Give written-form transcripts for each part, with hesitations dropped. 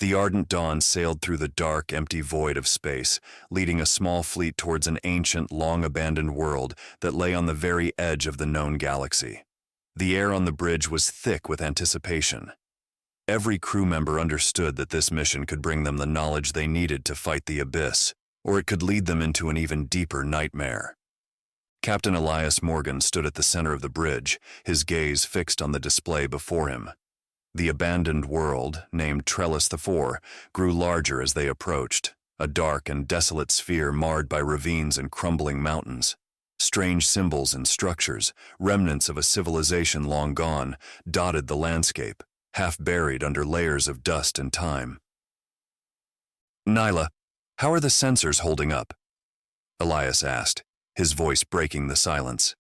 The Ardent Dawn sailed through the dark, empty void of space, leading a small fleet towards an ancient, long-abandoned world that lay on the very edge of the known galaxy. The air on the bridge was thick with anticipation. Every crew member understood that this mission could bring them the knowledge they needed to fight the abyss, or it could lead them into an even deeper nightmare. Captain Elias Morgan stood at the center of the bridge, his gaze fixed on the display before him. The abandoned world, named Trellis IV, grew larger as they approached, a dark and desolate sphere marred by ravines and crumbling mountains. Strange symbols and structures, remnants of a civilization long gone, dotted the landscape, half buried under layers of dust and time. "Nyla, how are the sensors holding up?" Elias asked, his voice breaking the silence.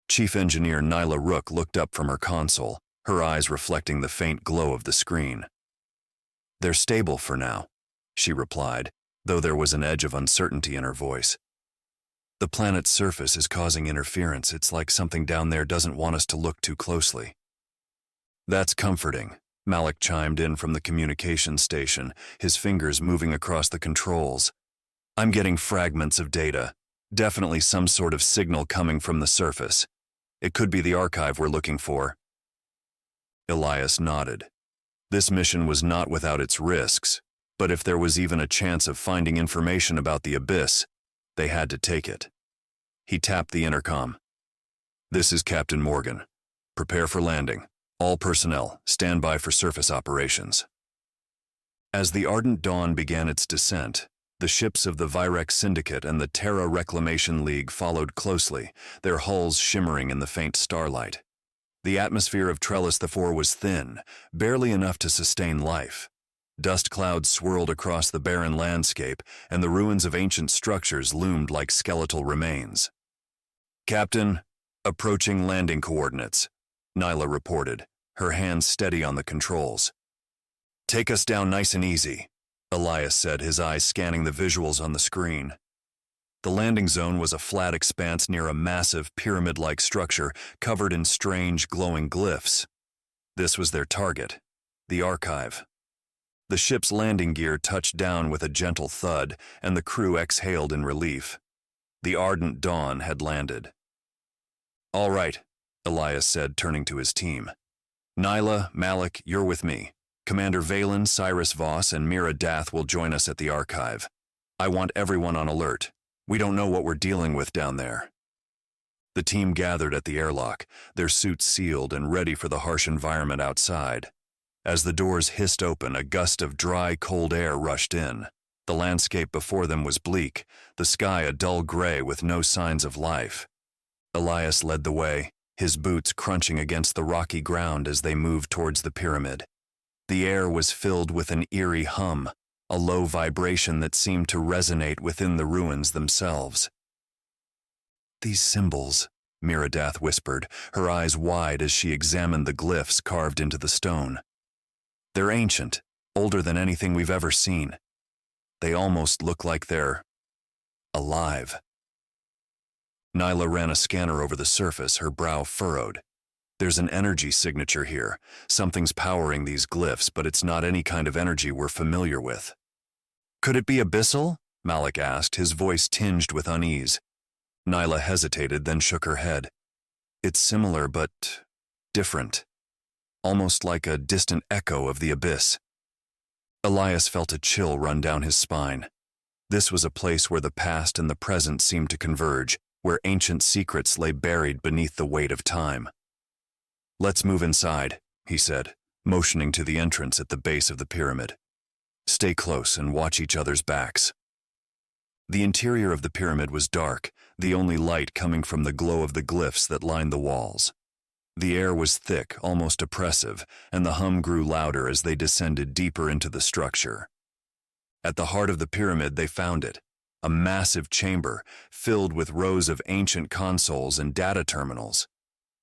Chief Engineer Nyla Rook looked up from her console, her eyes reflecting the faint glow of the screen. "They're stable for now," she replied, though there was an edge of uncertainty in her voice. "The planet's surface is causing interference. It's like something down there doesn't want us to look too closely." "That's comforting," Malik chimed in from the communications station, his fingers moving across the controls. "I'm getting fragments of data, definitely some sort of signal coming from the surface. It could be the archive we're looking for." Elias nodded. This mission was not without its risks, but if there was even a chance of finding information about the abyss, they had to take it. He tapped the intercom. "This is Captain Morgan. Prepare for landing. All personnel, stand by for surface operations." As the Ardent Dawn began its descent, the ships of the Virex Syndicate and the Terra Reclamation League followed closely, their hulls shimmering in the faint starlight. The atmosphere of Trellis IV was thin, barely enough to sustain life. Dust clouds swirled across the barren landscape, and the ruins of ancient structures loomed like skeletal remains. "Captain, approaching landing coordinates," Nyla reported, her hands steady on the controls. "Take us down nice and easy," Elias said, his eyes scanning the visuals on the screen. The landing zone was a flat expanse near a massive pyramid-like structure covered in strange, glowing glyphs. This was their target, the archive. The ship's landing gear touched down with a gentle thud, and the crew exhaled in relief. The Ardent Dawn had landed. "All right," Elias said, turning to his team. "Nyla, Malik, you're with me. Commander Valen, Cyrus Voss, and Mira Dath will join us at the archive. I want everyone on alert. We don't know what we're dealing with down there." The team gathered at the airlock, their suits sealed and ready for the harsh environment outside. As the doors hissed open, a gust of dry, cold air rushed in. The landscape before them was bleak, the sky a dull gray with no signs of life. Elias led the way, his boots crunching against the rocky ground as they moved towards the pyramid. The air was filled with an eerie hum, a low vibration that seemed to resonate within the ruins themselves. "These symbols," Mira Dath whispered, her eyes wide as she examined the glyphs carved into the stone. "They're ancient, older than anything we've ever seen. They almost look like they're alive." Nyla ran a scanner over the surface, her brow furrowed. "There's an energy signature here. Something's powering these glyphs, but it's not any kind of energy we're familiar with." "Could it be abyssal?" Malik asked, his voice tinged with unease. Nyla hesitated, then shook her head. "It's similar, but different. Almost like a distant echo of the abyss." Elias felt a chill run down his spine. This was a place where the past and the present seemed to converge, where ancient secrets lay buried beneath the weight of time. "Let's move inside," he said, motioning to the entrance at the base of the pyramid. "Stay close and watch each other's backs." The interior of the pyramid was dark, the only light coming from the glow of the glyphs that lined the walls. The air was thick, almost oppressive, and the hum grew louder as they descended deeper into the structure. At the heart of the pyramid they found it, a massive chamber filled with rows of ancient consoles and data terminals.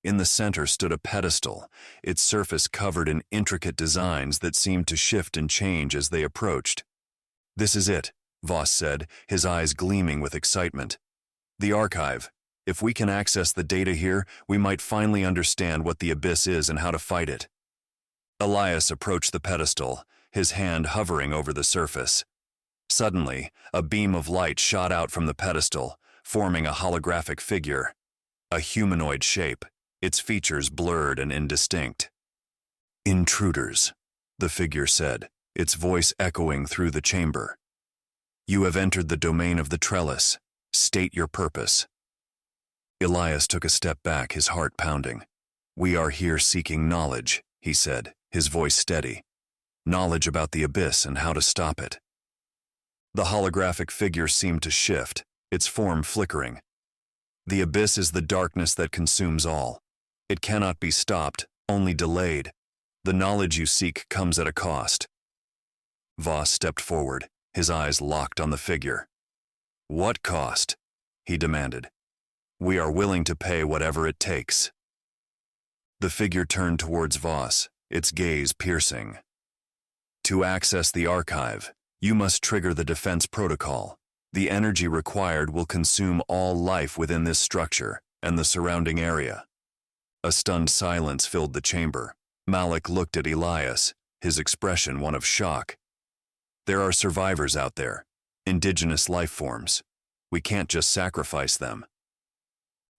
In the center stood a pedestal, its surface covered in intricate designs that seemed to shift and change as they approached. "This is it," Voss said, his eyes gleaming with excitement. "The archive. If we can access the data here, we might finally understand what the abyss is and how to fight it." Elias approached the pedestal, his hand hovering over the surface. Suddenly, a beam of light shot out from the pedestal, forming a holographic figure, a humanoid shape, its features blurred and indistinct. "Intruders," the figure said, its voice echoing through the chamber. "You have entered the domain of the trellis. State your purpose." Elias took a step back, his heart pounding. "We are here seeking knowledge," he said, his voice steady. "Knowledge about the abyss and how to stop it." The holographic figure seemed to shift, its form flickering. "The abyss is the darkness that consumes all. It cannot be stopped, only delayed. The knowledge you seek comes at a cost." Voss stepped forward, his eyes locked on the figure. "What cost?" he demanded. "We are willing to pay whatever it takes." The figure turned towards Voss, its gaze piercing. "To access the archive, you must trigger the defense protocol. The energy required will consume all life within this structure and the surrounding area." A stunned silence filled the chamber. Malik looked at Elias, his expression one of shock. "There are survivors out there, indigenous life forms. We can't just sacrifice them."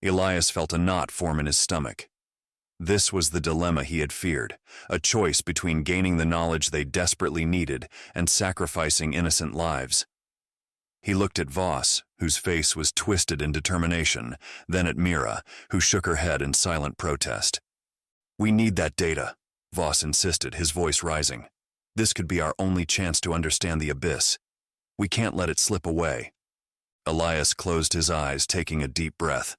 Elias felt a knot form in his stomach. This was the dilemma he had feared, a choice between gaining the knowledge they desperately needed and sacrificing innocent lives. He looked at Voss, whose face was twisted in determination, then at Mira, who shook her head in silent protest. "We need that data," Voss insisted, his voice rising. "This could be our only chance to understand the abyss. We can't let it slip away." Elias closed his eyes, taking a deep breath.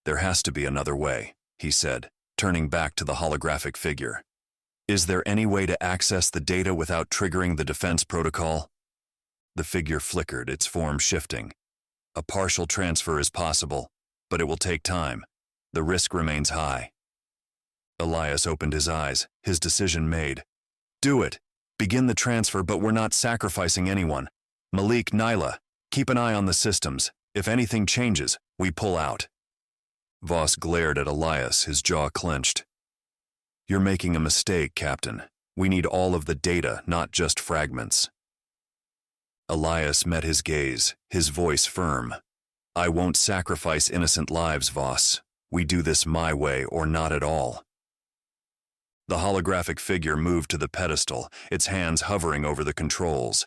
"There has to be another way," he said, turning back to the holographic figure. "Is there any way to access the data without triggering the defense protocol?" The figure flickered, its form shifting. "A partial transfer is possible, but it will take time. The risk remains high." Elias opened his eyes, his decision made. "Do it. Begin the transfer, but we're not sacrificing anyone. Malik, Nyla, keep an eye on the systems. If anything changes, we pull out." Voss glared at Elias, his jaw clenched. "You're making a mistake, Captain. We need all of the data, not just fragments." Elias met his gaze, his voice firm. "I won't sacrifice innocent lives, Voss. We do this my way or not at all." The holographic figure moved to the pedestal, its hands hovering over the controls.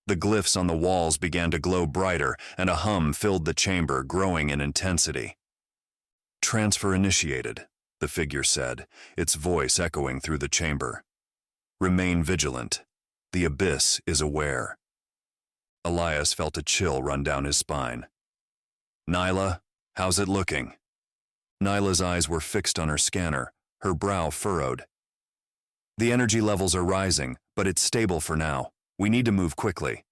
The glyphs on the walls began to glow brighter, and a hum filled the chamber, growing in intensity. "Transfer initiated," the figure said, its voice echoing through the chamber. "Remain vigilant. The abyss is aware." Elias felt a chill run down his spine. "Nyla, how's it looking?" Nyla's eyes were fixed on her scanner, her brow furrowed. "The energy levels are rising, but it's stable for now. We need to move quickly."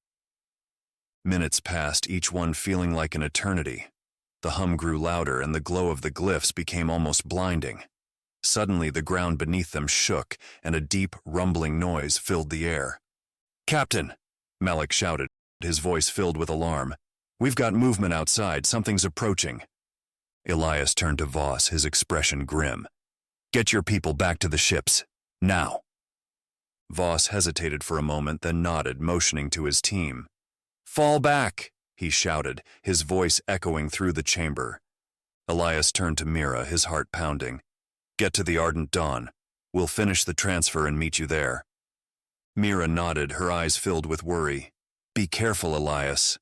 Minutes passed, each one feeling like an eternity. The hum grew louder, and the glow of the glyphs became almost blinding. Suddenly, the ground beneath them shook, and a deep, rumbling noise filled the air. "Captain!" Malik shouted, his voice filled with alarm. "We've got movement outside. Something's approaching." Elias turned to Voss, his expression grim. "Get your people back to the ships. Now." Voss hesitated for a moment, then nodded, motioning to his team. "Fall back!" he shouted, his voice echoing through the chamber. Elias turned to Mira, his heart pounding. "Get to the Ardent Dawn. We'll finish the transfer and meet you there." Mira nodded, her eyes filled with worry. "Be careful, Elias."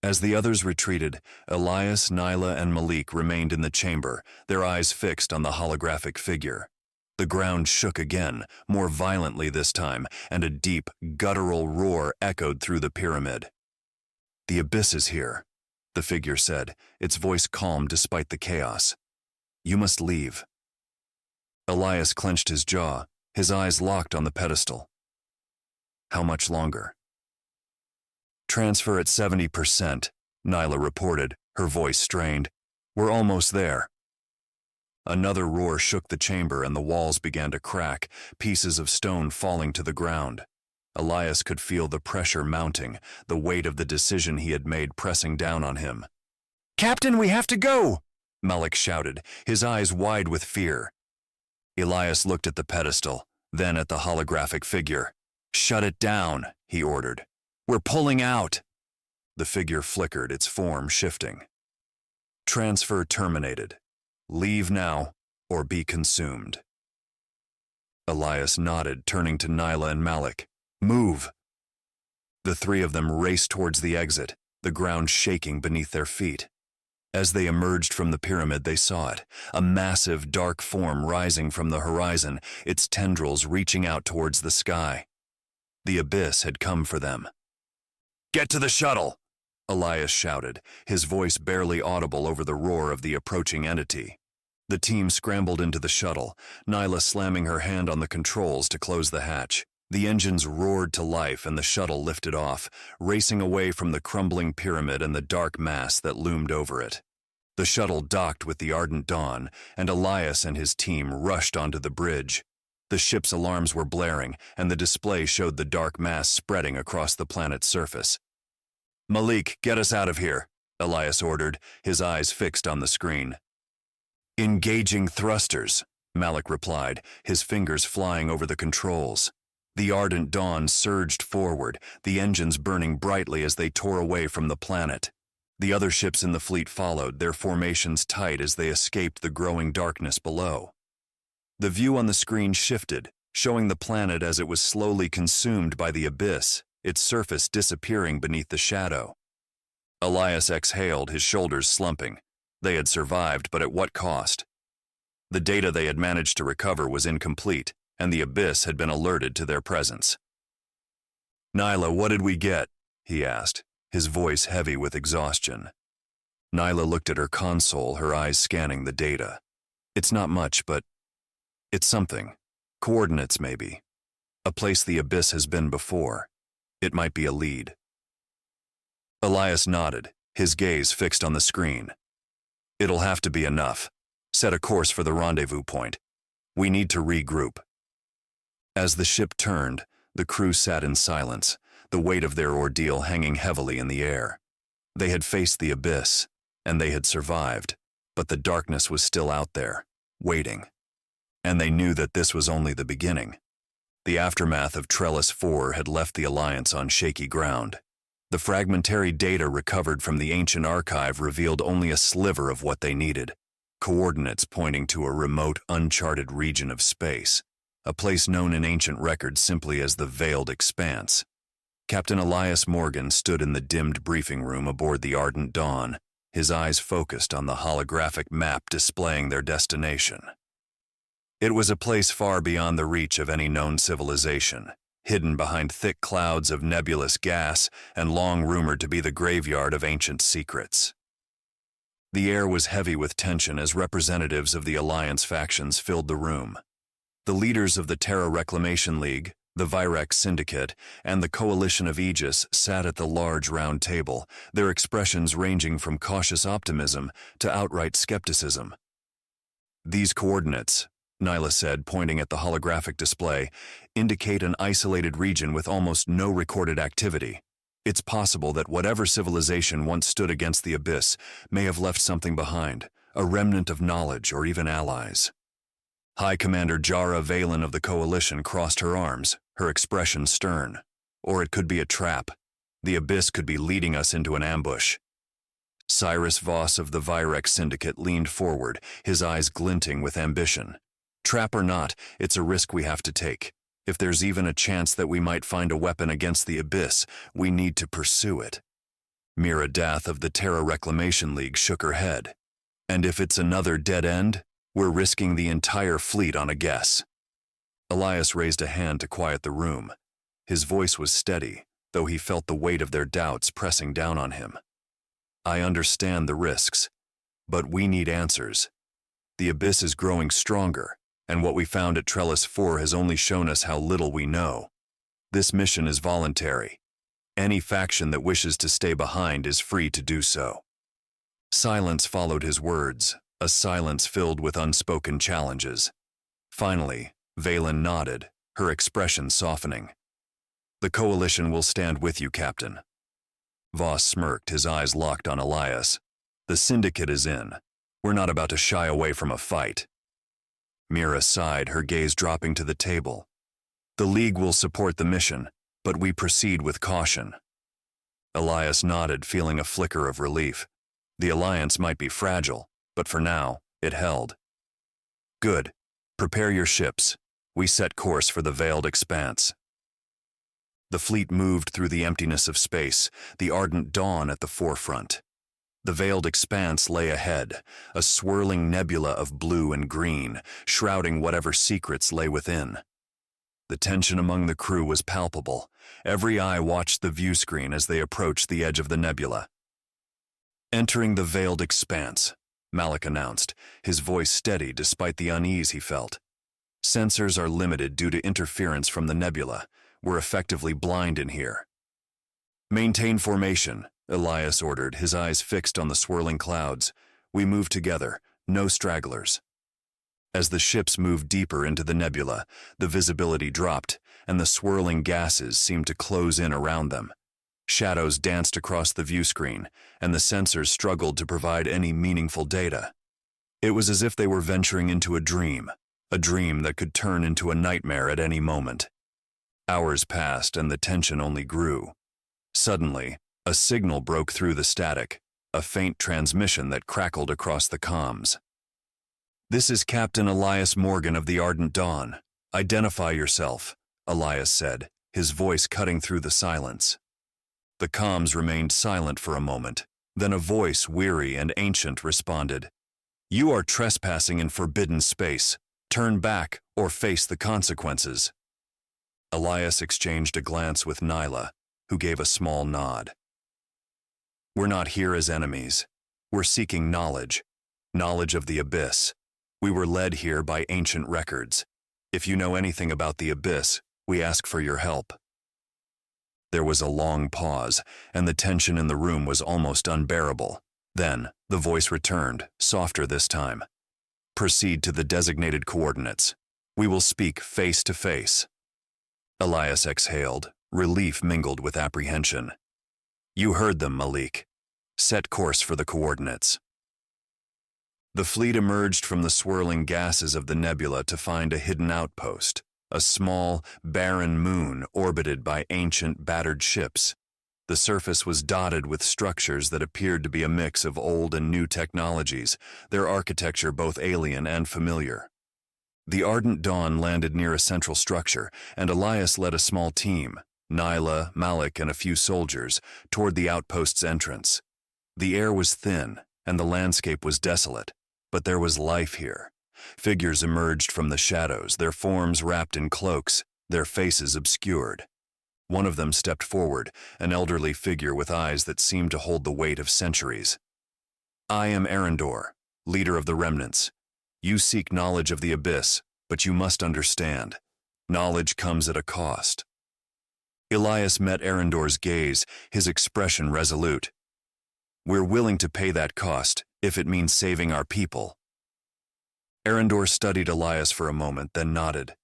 As the others retreated, Elias, Nyla, and Malik remained in the chamber, their eyes fixed on the holographic figure. The ground shook again, more violently this time, and a deep, guttural roar echoed through the pyramid. "The abyss is here," the figure said, its voice calm despite the chaos. "You must leave." Elias clenched his jaw, his eyes locked on the pedestal. "How much longer?" "Transfer at 70%, Nyla reported, her voice strained. "We're almost there." Another roar shook the chamber, and the walls began to crack, pieces of stone falling to the ground. Elias could feel the pressure mounting, the weight of the decision he had made pressing down on him. "Captain, we have to go!" Malik shouted, his eyes wide with fear. Elias looked at the pedestal, then at the holographic figure. Shut it down, he ordered. We're pulling out. The figure flickered, its form shifting. Transfer terminated. Leave now, or be consumed. Elias nodded, turning to Nyla and Malik. Move! The three of them raced towards the exit, the ground shaking beneath their feet. As they emerged from the pyramid, they saw it, a massive, dark form rising from the horizon, its tendrils reaching out towards the sky. The abyss had come for them. Get to the shuttle! Elias shouted, his voice barely audible over the roar of the approaching entity. The team scrambled into the shuttle, Nyla slamming her hand on the controls to close the hatch. The engines roared to life and the shuttle lifted off, racing away from the crumbling pyramid and the dark mass that loomed over it. The shuttle docked with the Ardent Dawn, and Elias and his team rushed onto the bridge. The ship's alarms were blaring, and the display showed the dark mass spreading across the planet's surface. Malik, get us out of here, Elias ordered, his eyes fixed on the screen. Engaging thrusters, Malik replied, his fingers flying over the controls. The Ardent Dawn surged forward, the engines burning brightly as they tore away from the planet. The other ships in the fleet followed, their formations tight as they escaped the growing darkness below. The view on the screen shifted, showing the planet as it was slowly consumed by the abyss, its surface disappearing beneath the shadow. Elias exhaled, his shoulders slumping. They had survived, but at what cost? The data they had managed to recover was incomplete, and the abyss had been alerted to their presence. Nyla, what did we get? He asked, his voice heavy with exhaustion. Nyla looked at her console, her eyes scanning the data. It's not much, but it's something. Coordinates, maybe. A place the abyss has been before. It might be a lead. Elias nodded, his gaze fixed on the screen. It'll have to be enough. Set a course for the rendezvous point. We need to regroup. As the ship turned, the crew sat in silence, the weight of their ordeal hanging heavily in the air. They had faced the abyss, and they had survived, but the darkness was still out there, waiting. And they knew that this was only the beginning. The aftermath of Trellis 4 had left the Alliance on shaky ground. The fragmentary data recovered from the ancient archive revealed only a sliver of what they needed, coordinates pointing to a remote, uncharted region of space, a place known in ancient records simply as the Veiled Expanse. Captain Elias Morgan stood in the dimmed briefing room aboard the Ardent Dawn, his eyes focused on the holographic map displaying their destination. It was a place far beyond the reach of any known civilization, hidden behind thick clouds of nebulous gas and long rumored to be the graveyard of ancient secrets. The air was heavy with tension as representatives of the Alliance factions filled the room. The leaders of the Terra Reclamation League, the Virex Syndicate, and the Coalition of Aegis sat at the large round table, their expressions ranging from cautious optimism to outright skepticism. These coordinates, Nyla said, pointing at the holographic display, indicate an isolated region with almost no recorded activity. It's possible that whatever civilization once stood against the abyss may have left something behind, a remnant of knowledge or even allies. High Commander Jara Valen of the Coalition crossed her arms, her expression stern. Or it could be a trap. The abyss could be leading us into an ambush. Cyrus Voss of the Virex Syndicate leaned forward, his eyes glinting with ambition. Trap or not, it's a risk we have to take. If there's even a chance that we might find a weapon against the abyss, we need to pursue it. Mira Dath of the Terra Reclamation League shook her head. And if it's another dead end, we're risking the entire fleet on a guess. Elias raised a hand to quiet the room. His voice was steady, though he felt the weight of their doubts pressing down on him. I understand the risks, but we need answers. The abyss is growing stronger, and what we found at Trellis 4 has only shown us how little we know. This mission is voluntary. Any faction that wishes to stay behind is free to do so. Silence followed his words, a silence filled with unspoken challenges. Finally, Valen nodded, her expression softening. The Coalition will stand with you, Captain. Voss smirked, his eyes locked on Elias. The Syndicate is in. We're not about to shy away from a fight. Mira sighed, her gaze dropping to the table. The League will support the mission, but we proceed with caution. Elias nodded, feeling a flicker of relief. The alliance might be fragile, but for now, it held. Good. Prepare your ships. We set course for the veiled expanse. The fleet moved through the emptiness of space, the Ardent Dawn at the forefront. The veiled expanse lay ahead, a swirling nebula of blue and green, shrouding whatever secrets lay within. The tension among the crew was palpable. Every eye watched the view screen as they approached the edge of the nebula. Entering the veiled expanse, Malik announced, his voice steady despite the unease he felt. Sensors are limited due to interference from the nebula. We're effectively blind in here. Maintain formation, Elias ordered, his eyes fixed on the swirling clouds. We move together, no stragglers. As the ships moved deeper into the nebula, the visibility dropped, and the swirling gases seemed to close in around them. Shadows danced across the view screen, and the sensors struggled to provide any meaningful data. It was as if they were venturing into a dream that could turn into a nightmare at any moment. Hours passed, and the tension only grew. Suddenly, a signal broke through the static, a faint transmission that crackled across the comms. "This is Captain Elias Morgan of the Ardent Dawn. Identify yourself," Elias said, his voice cutting through the silence. The comms remained silent for a moment. Then a voice, weary and ancient, responded, "You are trespassing in forbidden space. Turn back or face the consequences." Elias exchanged a glance with Nyla, who gave a small nod. "We're not here as enemies. We're seeking knowledge of the Abyss. We were led here by ancient records. If you know anything about the Abyss, we ask for your help." There was a long pause, and the tension in the room was almost unbearable. Then, the voice returned, softer this time. "Proceed to the designated coordinates. We will speak face to face." Elias exhaled, relief mingled with apprehension. "You heard them, Malik. Set course for the coordinates." The fleet emerged from the swirling gases of the nebula to find a hidden outpost, a small, barren moon orbited by ancient, battered ships. The surface was dotted with structures that appeared to be a mix of old and new technologies, their architecture both alien and familiar. The Ardent Dawn landed near a central structure, and Elias led a small team, Nyla, Malik, and a few soldiers, toward the outpost's entrance. The air was thin, and the landscape was desolate, but there was life here. Figures emerged from the shadows, their forms wrapped in cloaks, their faces obscured. One of them stepped forward, an elderly figure with eyes that seemed to hold the weight of centuries. "I am Arendor, leader of the remnants. You seek knowledge of the Abyss, but you must understand. Knowledge comes at a cost." Elias met Arendor's gaze, his expression resolute. "We're willing to pay that cost, if it means saving our people." Arendor studied Elias for a moment, then nodded.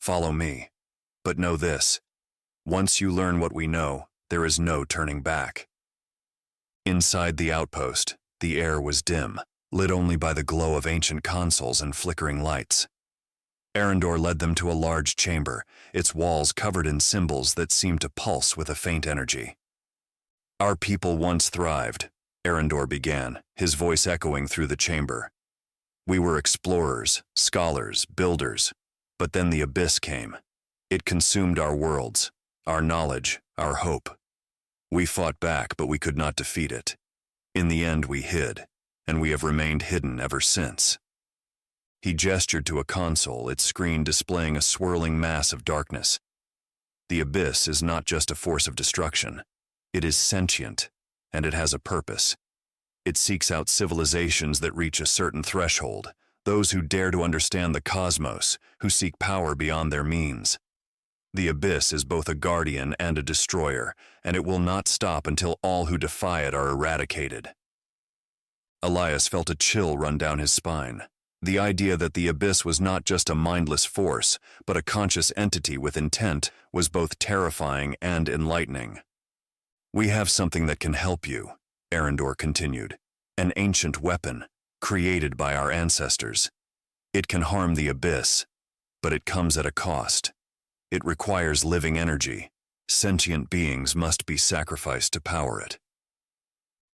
"Follow me. But know this. Once you learn what we know, there is no turning back." Inside the outpost, the air was dim, lit only by the glow of ancient consoles and flickering lights. Arendor led them to a large chamber, its walls covered in symbols that seemed to pulse with a faint energy. "Our people once thrived," Arendor began, his voice echoing through the chamber. "We were explorers, scholars, builders, but then the Abyss came. It consumed our worlds, our knowledge, our hope. We fought back, but we could not defeat it. In the end, we hid, and we have remained hidden ever since." He gestured to a console, its screen displaying a swirling mass of darkness. "The Abyss is not just a force of destruction. It is sentient, and it has a purpose. It seeks out civilizations that reach a certain threshold, those who dare to understand the cosmos, who seek power beyond their means. The Abyss is both a guardian and a destroyer, and it will not stop until all who defy it are eradicated." Elias felt a chill run down his spine. The idea that the Abyss was not just a mindless force, but a conscious entity with intent, was both terrifying and enlightening. "We have something that can help you," Arendor continued. "An ancient weapon, created by our ancestors. It can harm the Abyss, but it comes at a cost. It requires living energy. Sentient beings must be sacrificed to power it.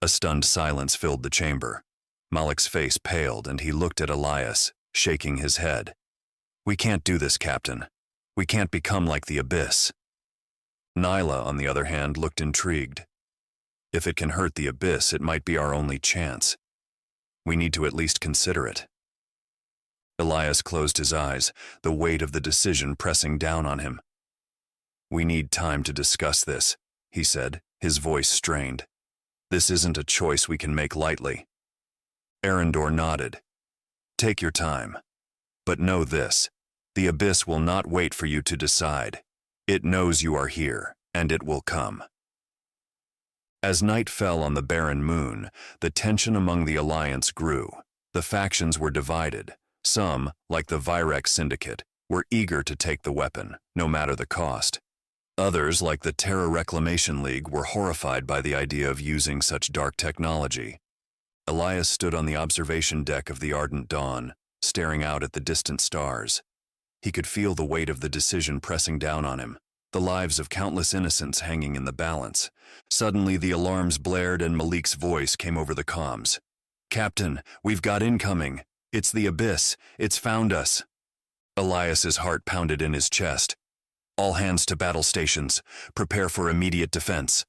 A stunned silence filled the chamber. Malik's face paled and he looked at Elias, shaking his head. We can't do this, Captain. We can't become like the Abyss. Nyla, on the other hand, looked intrigued. If it can hurt the Abyss, it might be our only chance. We need to at least consider it. Elias closed his eyes, the weight of the decision pressing down on him. We need time to discuss this, he said, his voice strained. This isn't a choice we can make lightly. Arendor nodded. Take your time. But know this, the Abyss will not wait for you to decide. It knows you are here, and it will come. As night fell on the barren moon, the tension among the Alliance grew. The factions were divided. Some, like the Virex Syndicate, were eager to take the weapon, no matter the cost. Others, like the Terra Reclamation League, were horrified by the idea of using such dark technology. Elias stood on the observation deck of the Ardent Dawn, staring out at the distant stars. He could feel the weight of the decision pressing down on him, the lives of countless innocents hanging in the balance. Suddenly, the alarms blared and Malik's voice came over the comms. Captain, we've got incoming. It's the Abyss. It's found us. Elias's heart pounded in his chest. All hands to battle stations. Prepare for immediate defense.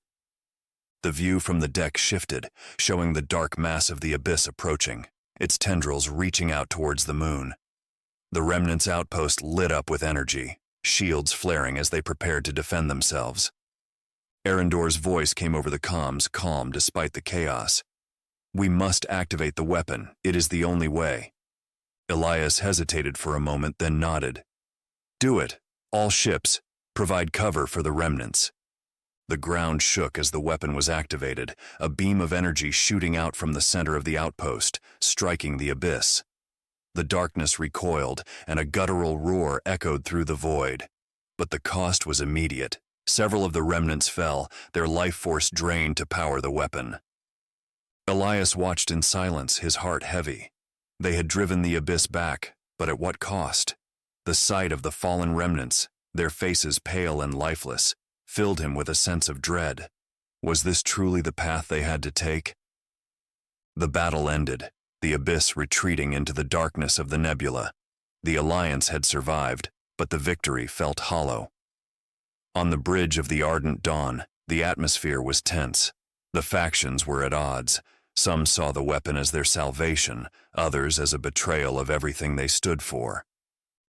The view from the deck shifted, showing the dark mass of the Abyss approaching, its tendrils reaching out towards the moon. The Remnant's outpost lit up with energy, shields flaring as they prepared to defend themselves. Arendor's voice came over the comms, calm despite the chaos. We must activate the weapon. It is the only way. Elias hesitated for a moment, then nodded. Do it. All ships. Provide cover for the Remnants. The ground shook as the weapon was activated, a beam of energy shooting out from the center of the outpost, striking the Abyss. The darkness recoiled, and a guttural roar echoed through the void. But the cost was immediate. Several of the Remnants fell, their life force drained to power the weapon. Elias watched in silence, his heart heavy. They had driven the Abyss back, but at what cost? The sight of the fallen Remnants, their faces pale and lifeless, filled him with a sense of dread. Was this truly the path they had to take? The battle ended, the Abyss retreating into the darkness of the nebula. The Alliance had survived, but the victory felt hollow. On the bridge of the Ardent Dawn, the atmosphere was tense. The factions were at odds. Some saw the weapon as their salvation, others as a betrayal of everything they stood for.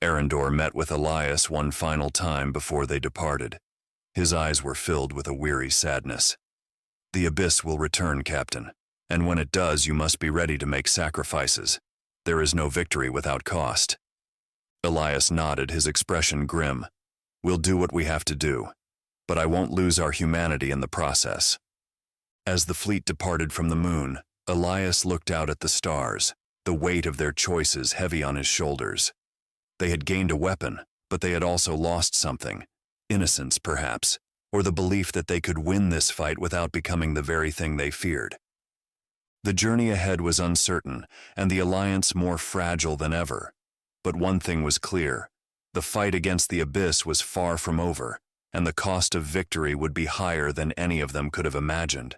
Arendor met with Elias one final time before they departed. His eyes were filled with a weary sadness. The Abyss will return, Captain, and when it does, you must be ready to make sacrifices. There is no victory without cost. Elias nodded, his expression grim. We'll do what we have to do, but I won't lose our humanity in the process. As the fleet departed from the moon, Elias looked out at the stars, the weight of their choices heavy on his shoulders. They had gained a weapon, but they had also lost something. Innocence, perhaps, or the belief that they could win this fight without becoming the very thing they feared. The journey ahead was uncertain, and the Alliance more fragile than ever. But one thing was clear. The fight against the Abyss was far from over, and the cost of victory would be higher than any of them could have imagined.